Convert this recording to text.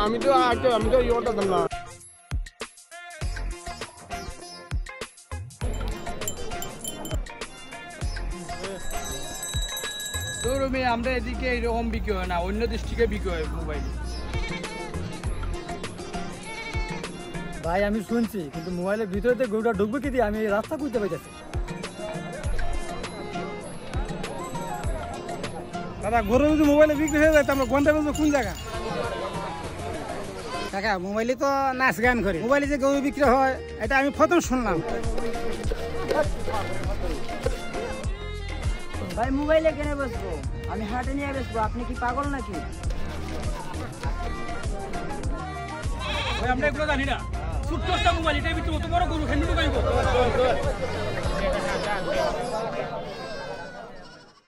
আমি তো ইয়েটা দিলাম না। শোরুমে আমরা এদিকে এরকম বিক্রি হয় না, অন্য ডিস্ট্রিক্টে বিক্রি হয় মোবাইল। ভাই আমি শুনছি, কিন্তু মোবাইলের ভিতরে গরুটা ঢুকবে কি দিয়ে আমি রাস্তা খুঁজতে পাইতেছি। দাদা গরু যদি মোবাইলে বিক্রি হয়ে যায় আমরা ঘন্টা বেজবো কোন জায়গা? কাকা মোবাইলে তো নাচ গান করে, মোবাইলে যে গরু বিক্রি হয় এটা আমি প্রথম শুনলাম। ভাই মোবাইলে কেনে বসবো, আমি হাটে নিয়ে বসবো, আপনি কি পাগল নাকি? আমরা এগুলো জানি না, ছোট্ট একটা মোবাইল এটার ভিতরে অত বড় গরু খেলে ঢুকাইবো।